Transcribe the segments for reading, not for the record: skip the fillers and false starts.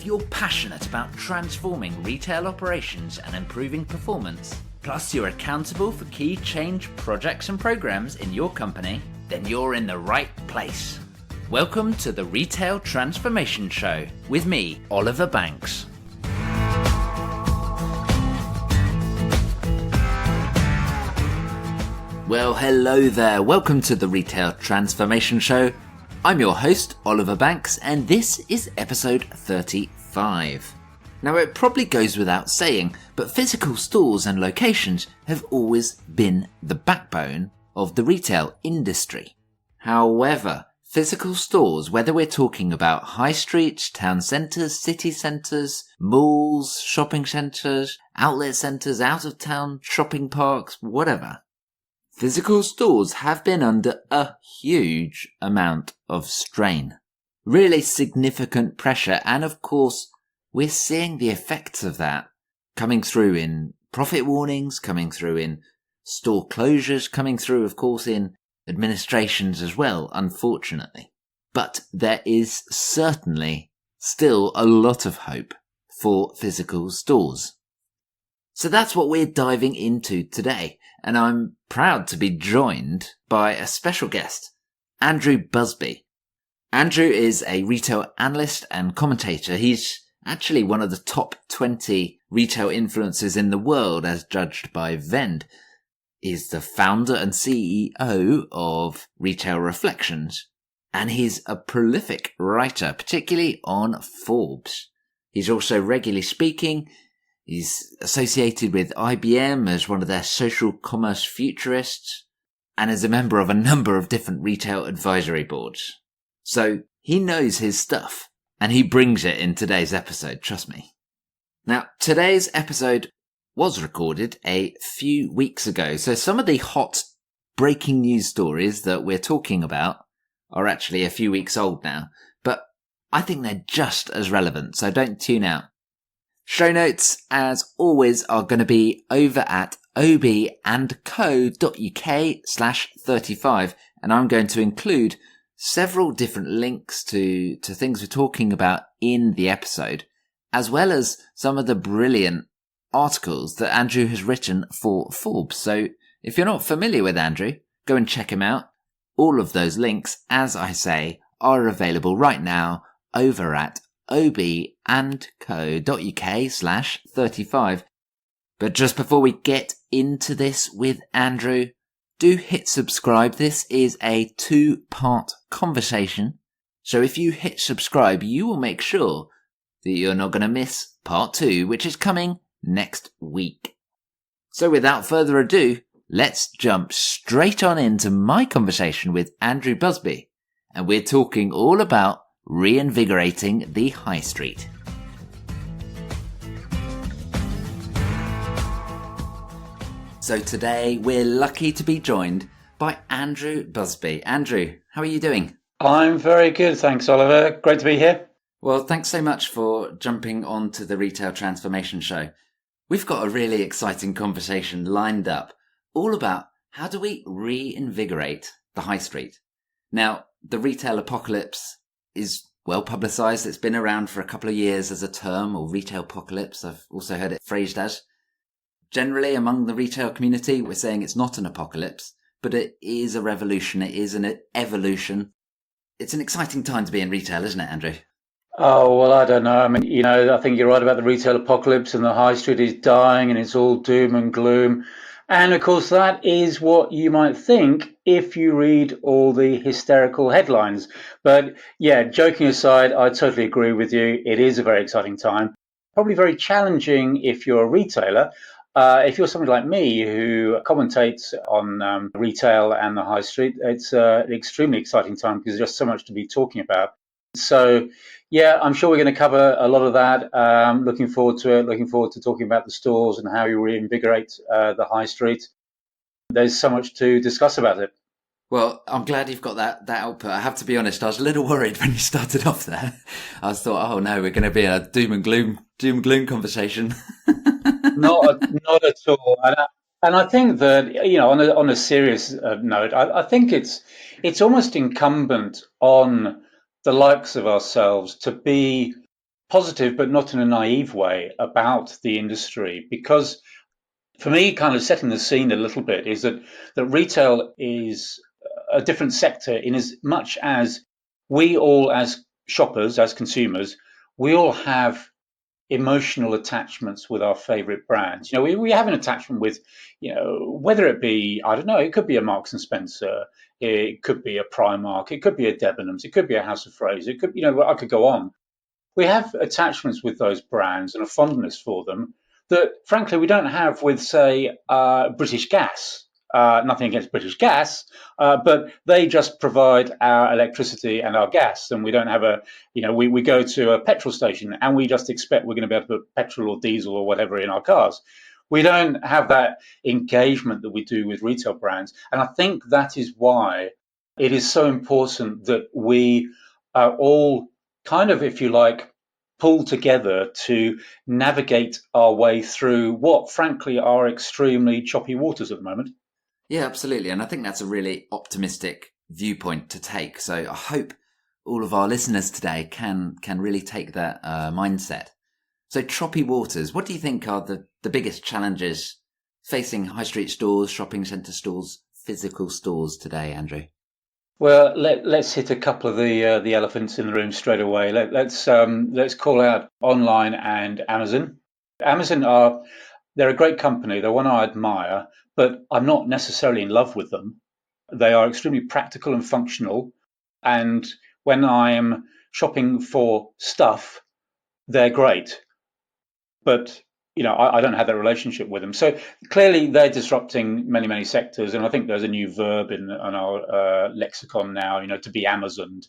you're passionate about transforming retail operations and improving performance, plus you're accountable for key change projects and programs in your company, then you're in the right place. Welcome to the Retail Transformation Show with me, Oliver Banks. Well, hello there. Welcome to the Retail Transformation Show. I'm your host, Oliver Banks, and this is episode 35. Now, it probably goes without saying, but physical stores and locations have always been the backbone of the retail industry. However, physical stores, whether we're talking about high streets, town centres, city centres, malls, shopping centres, outlet centres, out-of-town shopping parks, whatever, physical stores have been under a huge amount of strain. Really significant pressure, and of course, we're seeing the effects of that coming through in profit warnings, coming through in store closures, coming through, of course, in administrations as well, unfortunately. But there is certainly still a lot of hope for physical stores. So that's what we're diving into today, and I'm proud to be joined by a special guest, Andrew Busby. Andrew is a retail analyst and commentator. He's actually one of the top 20 retail influencers in the world as judged by Vend. He's the founder and CEO of Retail Reflections, and he's a prolific writer, particularly on Forbes. He's also regularly speaking. He's associated with IBM as one of their social commerce futurists and is a member of a number of different retail advisory boards. So he knows his stuff and he brings it in today's episode, trust me. Now, today's episode was recorded a few weeks ago, so some of the hot breaking news stories that we're talking about are actually a few weeks old now, but I think they're just as relevant, so don't tune out. Show notes, as always, are going to be over at ob&co.uk/35, and I'm going to include several different links to things we're talking about in the episode, as well as some of the brilliant articles that Andrew has written for Forbes. So if you're not familiar with Andrew, go and check him out. All of those links, as I say, are available right now over at ob&co.uk/35. But just before we get into this with Andrew, do hit subscribe. This is a 2-part conversation. So if you hit subscribe, you will make sure that you're not going to miss part 2, which is coming next week. So without further ado, let's jump straight on into my conversation with Andrew Busby. And we're talking all about reinvigorating the high street. So today we're lucky to be joined by Andrew Busby. Andrew, how are you doing? I'm very good, thanks, Oliver. Great to be here. Well, thanks so much for jumping on to the Retail Transformation Show. We've got a really exciting conversation lined up, all about how do we reinvigorate the high street. Now, the retail apocalypse is well publicised. It's been around for a couple of years as a term, or retail apocalypse. I've also heard it phrased as. Generally, among the retail community, we're saying it's not an apocalypse, but it is a revolution. It is an evolution. It's an exciting time to be in retail, isn't it, Andrew? Oh, well, I don't know. I mean, I think you're right about the retail apocalypse, and the high street is dying and it's all doom and gloom. And of course, that is what you might think if you read all the hysterical headlines. But yeah, joking aside, I totally agree with you. It is a very exciting time. Probably very challenging if you're a retailer. If you're somebody like me who commentates on retail and the high street, it's an extremely exciting time because there's just so much to be talking about. So yeah, I'm sure we're going to cover a lot of that. Looking forward to it. Looking forward to talking about the stores and how you reinvigorate the high street. There's so much to discuss about it. Well, I'm glad you've got that output. I have to be honest, I was a little worried when you started off there. I thought, oh no, we're going to be in a doom and gloom conversation. Not at all. And I think that, on a serious note, I think it's almost incumbent on the likes of ourselves to be positive, but not in a naive way, about the industry. Because for me, kind of setting the scene a little bit, is that retail is a different sector in as much as we all, as shoppers, as consumers, we all have emotional attachments with our favorite brands. We have an attachment with, whether it be, I don't know, it could be a Marks and Spencer, it could be a Primark, it could be a Debenhams, it could be a House of Fraser, it could, I could go on. We have attachments with those brands and a fondness for them that, frankly, we don't have with, say, British Gas. Nothing against British Gas, but they just provide our electricity and our gas, and we don't have we go to a petrol station and we just expect we're going to be able to put petrol or diesel or whatever in our cars. We don't have that engagement that we do with retail brands. And I think that is why it is so important that we are all kind of, if you like, pull together to navigate our way through what, frankly, are extremely choppy waters at the moment. Yeah, absolutely. And I think that's a really optimistic viewpoint to take. So I hope all of our listeners today can really take that mindset. So choppy waters, what do you think are the biggest challenges facing high street stores, shopping centre stores, physical stores today, Andrew? Well, let's hit a couple of the elephants in the room straight away. Let's call out online and Amazon. They're a great company. They're one I admire, but I'm not necessarily in love with them. They are extremely practical and functional, and when I am shopping for stuff, they're great. But I don't have that relationship with them. So clearly, they're disrupting many, many sectors, and I think there's a new verb in our lexicon now. To be Amazoned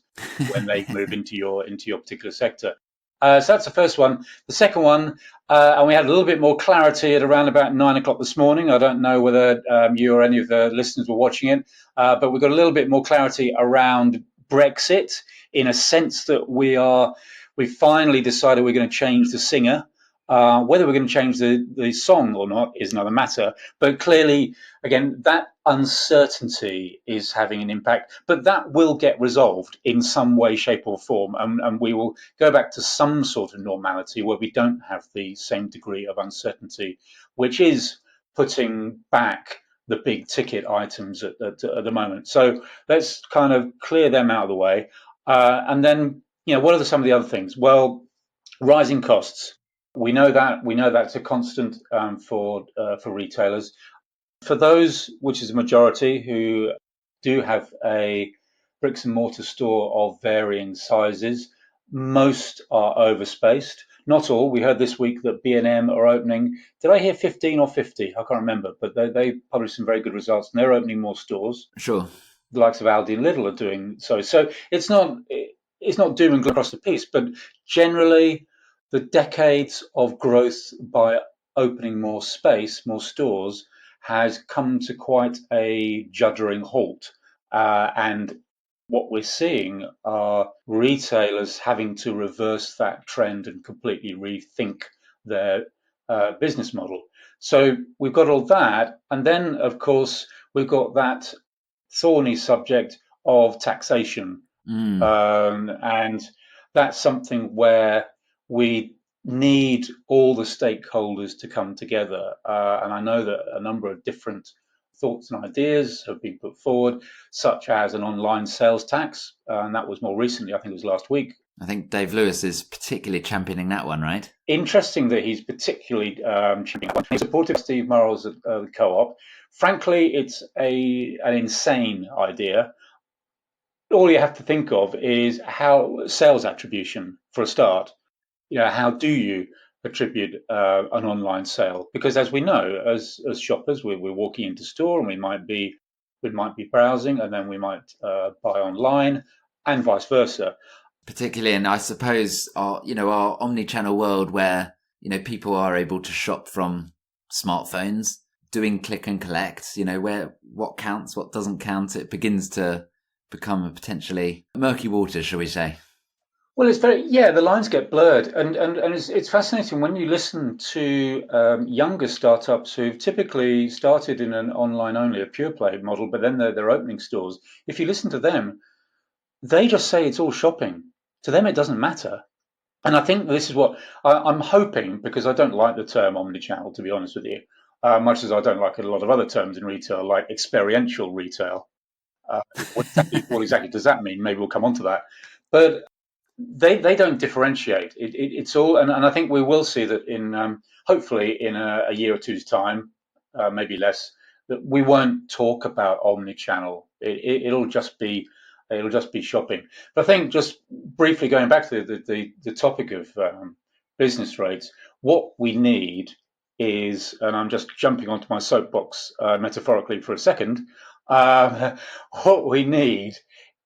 when they move into your particular sector. So that's the first one. The second one, and we had a little bit more clarity at around about 9 o'clock this morning. I don't know whether you or any of the listeners were watching it, but we got a little bit more clarity around Brexit, in a sense that we finally decided we're going to change the singer. Whether we're going to change the song or not is another matter. But clearly, again, that uncertainty is having an impact. But that will get resolved in some way, shape, or form. And we will go back to some sort of normality where we don't have the same degree of uncertainty, which is putting back the big ticket items at the moment. So let's kind of clear them out of the way. And then, what are some of the other things? Well, rising costs. We know that's a constant for retailers. For those, which is a majority, who do have a bricks and mortar store of varying sizes, most are overspaced. Not all. We heard this week that B&M are opening. Did I hear 15 or 50? I can't remember, but they published some very good results, and they're opening more stores. Sure. The likes of Aldi and Lidl are doing so. So it's not doom and gloom across the piece, but generally, the decades of growth by opening more space, more stores, has come to quite a juddering halt. And what we're seeing are retailers having to reverse that trend and completely rethink their business model. So we've got all that. And then, of course, we've got that thorny subject of taxation. And that's something where we need all the stakeholders to come together. And I know that a number of different thoughts and ideas have been put forward, such as an online sales tax. And that was more recently, I think it was last week. I think Dave Lewis is particularly championing that one, right? Interesting that he's particularly championing that one. He's supportive of Steve Morrell's the Co-op. Frankly, it's an insane idea. All you have to think of is how sales attribution, for a start. How do you attribute an online sale? Because as we know, as shoppers, we're walking into store and we might be browsing, and then we might buy online, and vice versa. Particularly in, I suppose, our omnichannel world where people are able to shop from smartphones, doing click and collect. Where what counts, what doesn't count, it begins to become a potentially murky water, shall we say? Well, it's the lines get blurred, and it's fascinating when you listen to younger startups who've typically started in an online only, a pure play model, but then they're opening stores. If you listen to them, they just say it's all shopping. To them, it doesn't matter. And I think this is what I'm hoping, because I don't like the term omnichannel, to be honest with you, much as I don't like a lot of other terms in retail, like experiential retail. What exactly does that mean? Maybe we'll come on to that. But they don't differentiate. It's all, and I think we will see that in hopefully in a year or two's time, maybe less, that we won't talk about omnichannel. It'll just be shopping. But I think just briefly going back to the topic of business rates, what we need is, and I'm just jumping onto my soapbox metaphorically for a second, what we need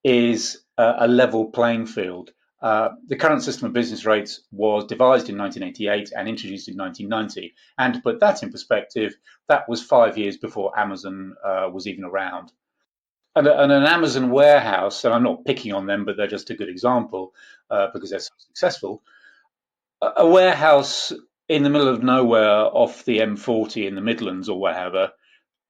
is a level playing field. The current system of business rates was devised in 1988 and introduced in 1990. And to put that in perspective, that was 5 years before Amazon was even around. And an Amazon warehouse, and I'm not picking on them, but they're just a good example because they're so successful. A warehouse in the middle of nowhere off the M40 in the Midlands or wherever,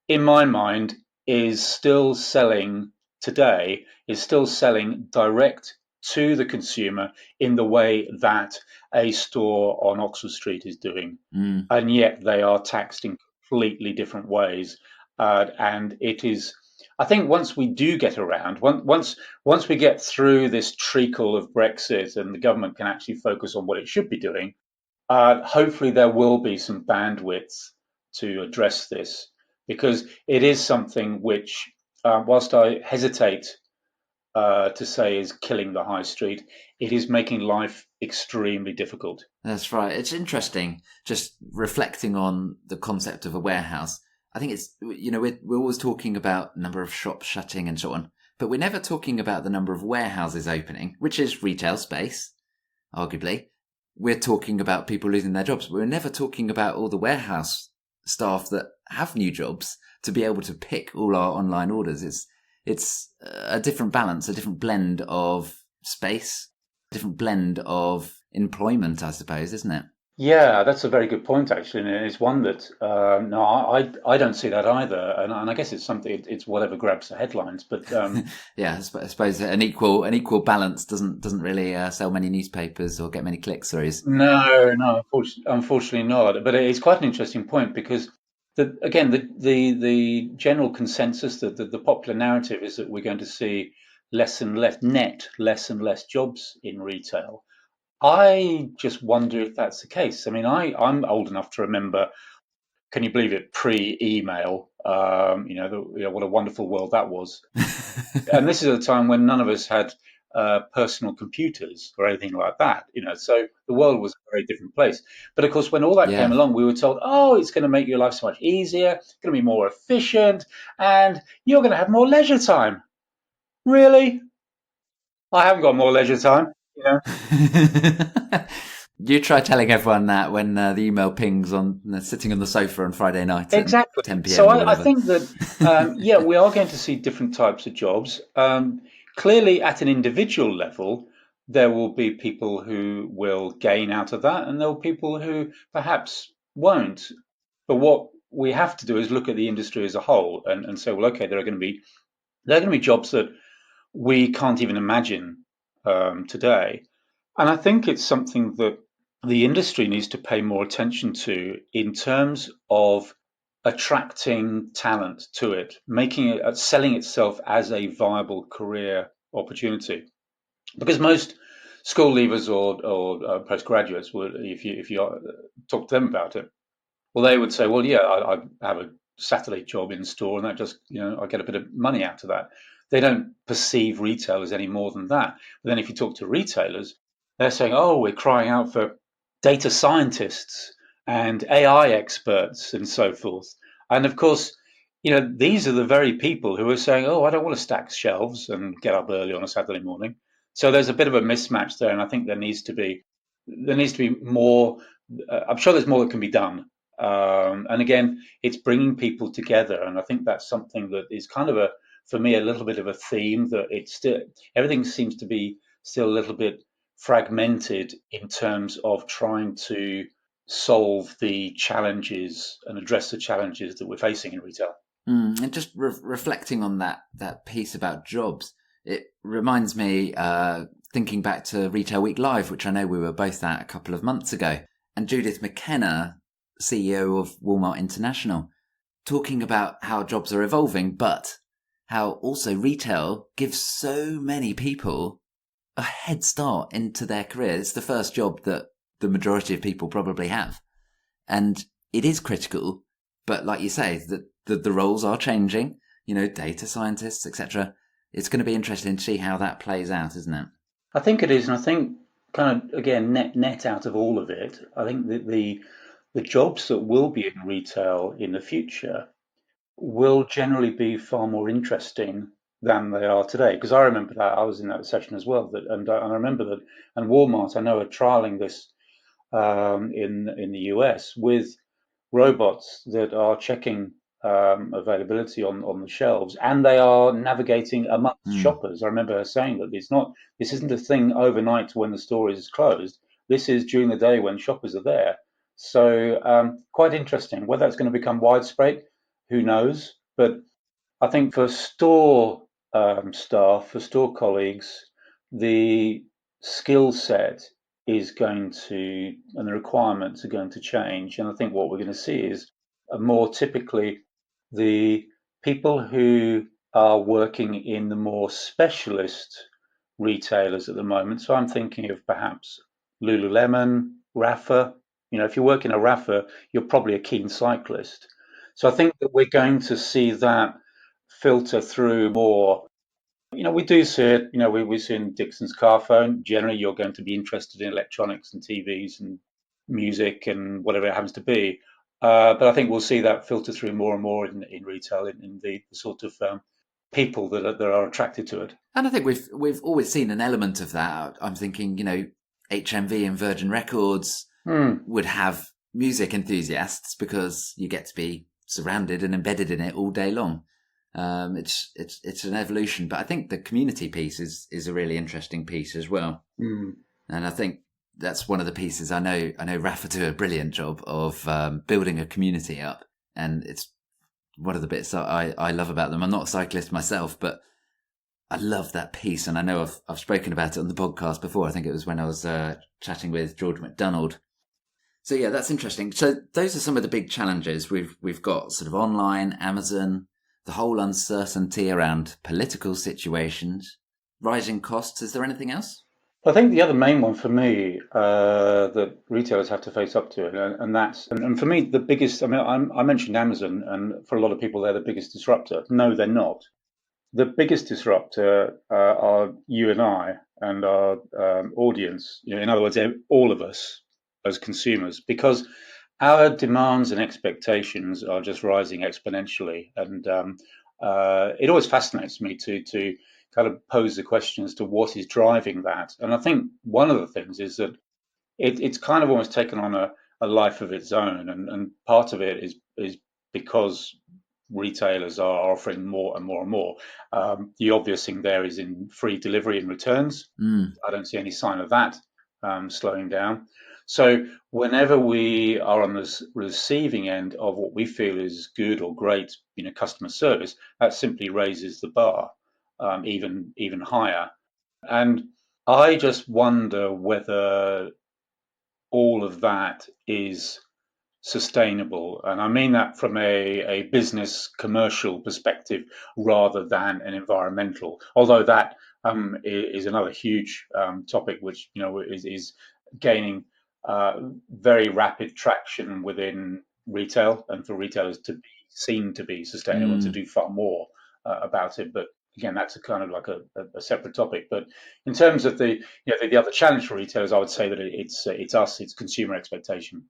in my mind, is still selling today, is still selling direct to the consumer in the way that a store on Oxford Street is doing. And yet they are taxed in completely different ways. And it is, I think once we do get around, once we get through this treacle of Brexit and the government can actually focus on what it should be doing, hopefully there will be some bandwidth to address this, because it is something which, whilst I hesitate to say is killing the high street, it is making life extremely difficult. That's right. It's interesting just reflecting on the concept of a warehouse. I think it's, we're always talking about number of shops shutting and so on, but we're never talking about the number of warehouses opening, which is retail space, arguably. We're talking about people losing their jobs. We're never talking about all the warehouse staff that have new jobs to be able to pick all our online orders. It's a different balance, a different blend of space, a different blend of employment, I suppose, isn't it? Yeah, that's a very good point, actually, and it's one that no, I don't see that either, and I guess it's something. It's whatever grabs the headlines, but Yeah, I suppose an equal balance doesn't really sell many newspapers or get many click-throughs. no, unfortunately not. But it's quite an interesting point because the general consensus that the popular narrative is that we're going to see less and less jobs in retail. I just wonder if that's the case. I mean, I'm old enough to remember, can you believe it, pre-email, what a wonderful world that was. And this is a time when none of us had personal computers or anything like that, so the world was a very different place. But of course, when all that came Yeah. along, we were told, oh, it's going to make your life so much easier, it's going to be more efficient, and you're going to have more leisure time. Really? I haven't got more leisure time. You try telling everyone that when the email pings on sitting on the sofa on Friday night at Exactly. 10 So p.m. or I whatever. think that, yeah, we are going to see different types of jobs. Clearly, at an individual level, there will be people who will gain out of that, and there will be people who perhaps won't. But what we have to do is look at the industry as a whole and say, well, okay, there are going to be jobs that we can't even imagine today. And I think it's something that the industry needs to pay more attention to in terms of attracting talent to it, making it, selling itself as a viable career opportunity. Because most school leavers or postgraduates would, if you talk to them about it, well, they would say, well, yeah, I have a Saturday job in store, and that just, I get a bit of money out of that. They don't perceive retail as any more than that. But then if you talk to retailers, they're saying, oh, we're crying out for data scientists and AI experts and so forth. And of course, these are the very people who are saying, oh, I don't want to stack shelves and get up early on a Saturday morning. So there's a bit of a mismatch there, and I think there needs to be more. I'm sure there's more that can be done, and again, it's bringing people together, and I think that's something that is kind of for me, a little bit of a theme that it's still everything seems to be still a little bit fragmented in terms of trying to solve the challenges and address the challenges that we're facing in retail. And just reflecting on that piece about jobs, it reminds me. thinking back to Retail Week Live, which I know we were both at a couple of months ago, and Judith McKenna, CEO of Walmart International, talking about how jobs are evolving, but how also retail gives so many people a head start into their career. It's the first job that the majority of people probably have. And it is critical, but like you say, the roles are changing, data scientists, etc. It's going to be interesting to see how that plays out, isn't it? I think it is, and I think kind of again net out of all of it, I think that the jobs that will be in retail in the future will generally be far more interesting than they are today. Because I remember that I was in that session as well, and I remember that, and Walmart I know are trialing this in the US with robots that are checking availability on the shelves, and they are navigating amongst shoppers. I remember her saying that this isn't a thing overnight when the store is closed. This is during the day when shoppers are there. So quite interesting. Whether it's going to become widespread, who knows? But I think for store staff, for store colleagues, the skill set is going to, and the requirements are going to change. And I think what we're going to see is more typically the people who are working in the more specialist retailers at the moment. So I'm thinking of perhaps Lululemon, Rafa. If you work in a Rafa, you're probably a keen cyclist. So I think that we're going to see that filter through more. We do see it. We see in Dixon's car phone. Generally, you're going to be interested in electronics and TVs and music and whatever it happens to be. But I think we'll see that filter through more and more in retail, in the sort of people that are attracted to it. And I think we've always seen an element of that. I'm thinking, HMV and Virgin Records would have music enthusiasts because you get to be surrounded and embedded in it all day long. It's an evolution, but I think the community piece is a really interesting piece as well. And I think that's one of the pieces I know Rafa do a brilliant job of building a community up, and it's one of the bits that I love about them. I'm not a cyclist myself, but I love that piece, and I know I've spoken about it on the podcast before. I think it was when I was chatting with George McDonald. So yeah, that's interesting. So those are some of the big challenges we've got: sort of online, Amazon, the whole uncertainty around political situations, rising costs. Is there anything else? I think the other main one for me that retailers have to face up to, and for me the biggest. I mean, I mentioned Amazon, and for a lot of people they're the biggest disruptor. No, they're not. The biggest disruptor are you and I and our audience. In other words, all of us as consumers, because our demands and expectations are just rising exponentially, and it always fascinates me to kind of pose the question as to what is driving that. And I think one of the things is that it's kind of almost taken on a life of its own, and part of it is because retailers are offering more and more and more. The obvious thing there is in free delivery and returns. I don't see any sign of that slowing down. So whenever we are on the receiving end of what we feel is good or great, customer service, that simply raises the bar even higher. And I just wonder whether all of that is sustainable. And I mean that from a business commercial perspective rather than an environmental, although that is another huge topic which is gaining very rapid traction within retail, and for retailers to be seen to be sustainable and to do far more about it. But again, that's a kind of like a separate topic. But in terms of the other challenge for retailers, I would say that it's consumer expectation.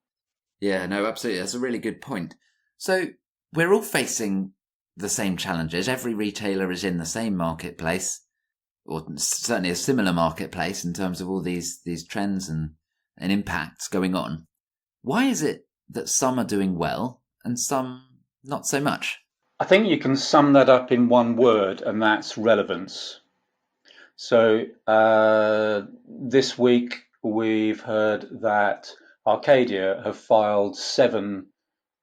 Yeah, no, absolutely. That's a really good point. So we're all facing the same challenges. Every retailer is in the same marketplace, or certainly a similar marketplace in terms of all these trends and impacts going on. Why is it that some are doing well and some not so much? I think you can sum that up in one word, and that's relevance. So this week we've heard that Arcadia have filed 7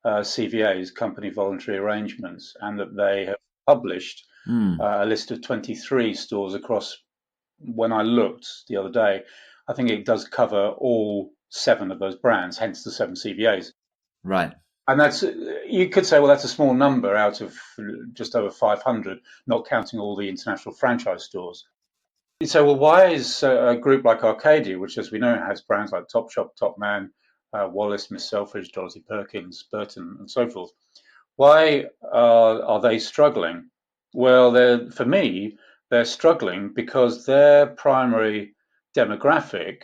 CVAs, company voluntary arrangements, and that they have published a list of 23 stores across when I looked the other day, I think it does cover all 7 of those brands, hence the 7 CVAs. Right. And that's, you could say, well, that's a small number out of just over 500, not counting all the international franchise stores. So, well, why is a group like Arcadia, which, as we know, has brands like Topshop, Topman, Wallace, Miss Selfridge, Dorothy Perkins, Burton, and so forth, why are they struggling? Well, for me, they're struggling because their primary demographic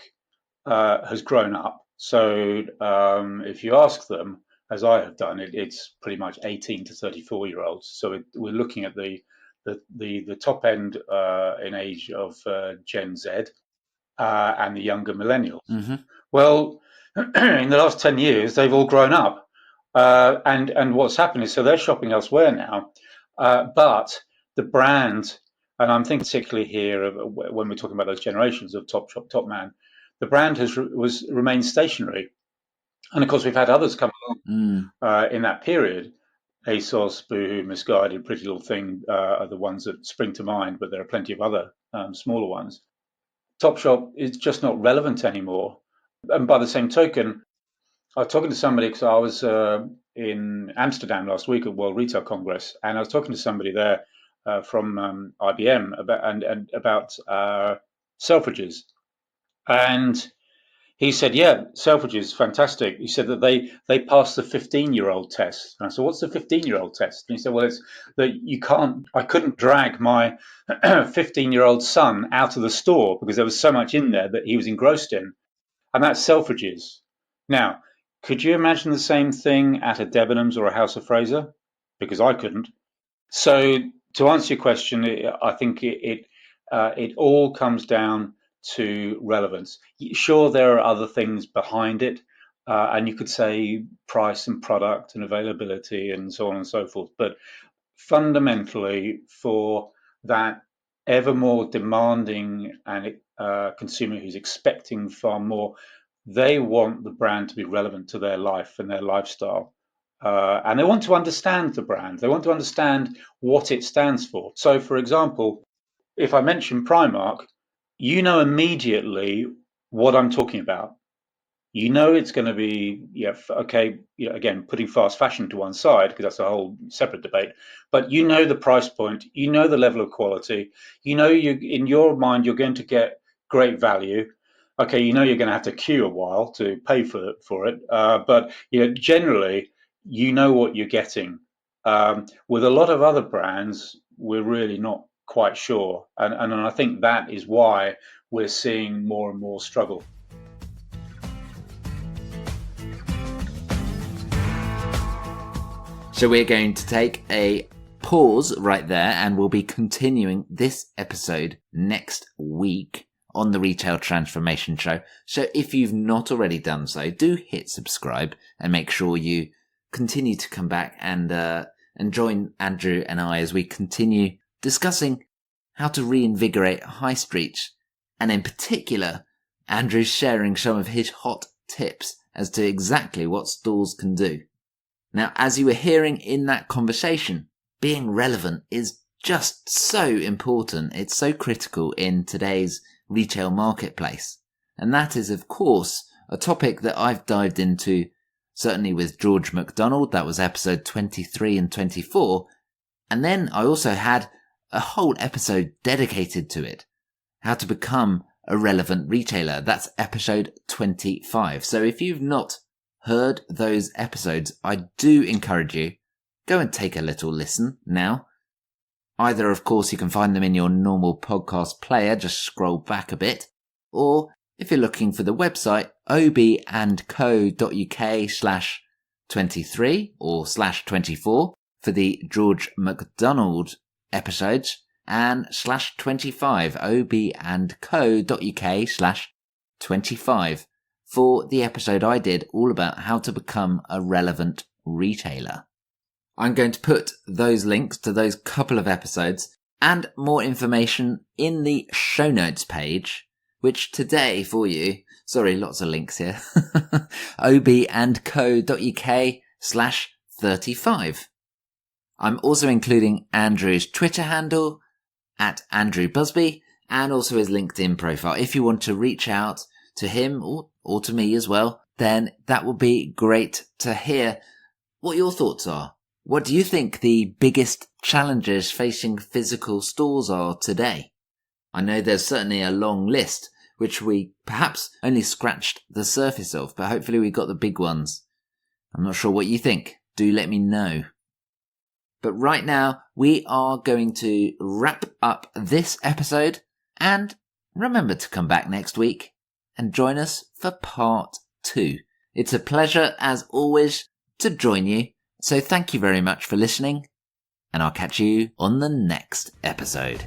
has grown up. So if you ask them, as I have done, it's pretty much 18 to 34-year-olds. So we're looking at the top end in age of Gen Z and the younger millennials. Mm-hmm. Well, in the last 10 years, they've all grown up. And what's happened is, so they're shopping elsewhere now, but the brand, and I'm thinking particularly here when we're talking about those generations of Topshop, Topman, the brand has remained stationary. And of course, we've had others come along in that period. ASOS, Boohoo, Misguided, Pretty Little Thing are the ones that spring to mind, but there are plenty of other smaller ones. Topshop is just not relevant anymore. And by the same token, I was talking to somebody because I was in Amsterdam last week at World Retail Congress, and I was talking to somebody there from IBM about Selfridges, and he said, "Yeah, Selfridges, fantastic." He said that they passed the 15-year-old test, and I said, "What's the 15-year-old test?" And he said, "Well, it's that I couldn't drag my 15-year-old son out of the store because there was so much in there that he was engrossed in." And that's Selfridges. Now, could you imagine the same thing at a Debenhams or a House of Fraser? Because I couldn't. So, to answer your question, I think it all comes down to relevance. Sure, there are other things behind it, and you could say price and product and availability and so on and so forth. But fundamentally, for that ever more demanding and consumer who's expecting far more, they want the brand to be relevant to their life and their lifestyle. And they want to understand the brand. They want to understand what it stands for. So, for example, if I mention Primark, you know immediately what I'm talking about. You know it's going to be, okay, again, putting fast fashion to one side, because that's a whole separate debate, but you know the price point, you know the level of quality, you know in your mind you're going to get great value. Okay, you know you're going to have to queue a while to pay for it, but generally you know what you're getting. With a lot of other brands, we're really not quite sure, and I think that is why we're seeing more and more struggle. So we're going to take a pause right there, and we'll be continuing this episode next week on the Retail Transformation Show. So if you've not already done so, do hit subscribe and make sure you continue to come back and join Andrew and I as we continue discussing how to reinvigorate high streets. And in particular, Andrew's sharing some of his hot tips as to exactly what stores can do. Now, as you were hearing in that conversation, being relevant is just so important. It's so critical in today's retail marketplace. And that is, of course, a topic that I've dived into, certainly with George MacDonald. That was episode 23 and 24. And then I also had a whole episode dedicated to it. How to become a relevant retailer. That's episode 25. So if you've not heard those episodes, I do encourage you, go and take a little listen now. Either, of course, you can find them in your normal podcast player, just scroll back a bit, or if you're looking for the website, ob&co.uk/23 or /24 for the George MacDonald episodes, and /25, ob&co.uk/25 for the episode I did all about how to become a relevant retailer. I'm going to put those links to those couple of episodes and more information in the show notes page, which today for you, sorry, lots of links here, ob&co.uk/35. I'm also including Andrew's Twitter handle at Andrew Busby and also his LinkedIn profile. If you want to reach out to him or to me as well, then that would be great to hear what your thoughts are. What do you think the biggest challenges facing physical stores are today? I know there's certainly a long list, which we perhaps only scratched the surface of, but hopefully we got the big ones. I'm not sure what you think. Do let me know. But right now, we are going to wrap up this episode, and remember to come back next week and join us for part 2. It's a pleasure, as always, to join you. So thank you very much for listening, and I'll catch you on the next episode.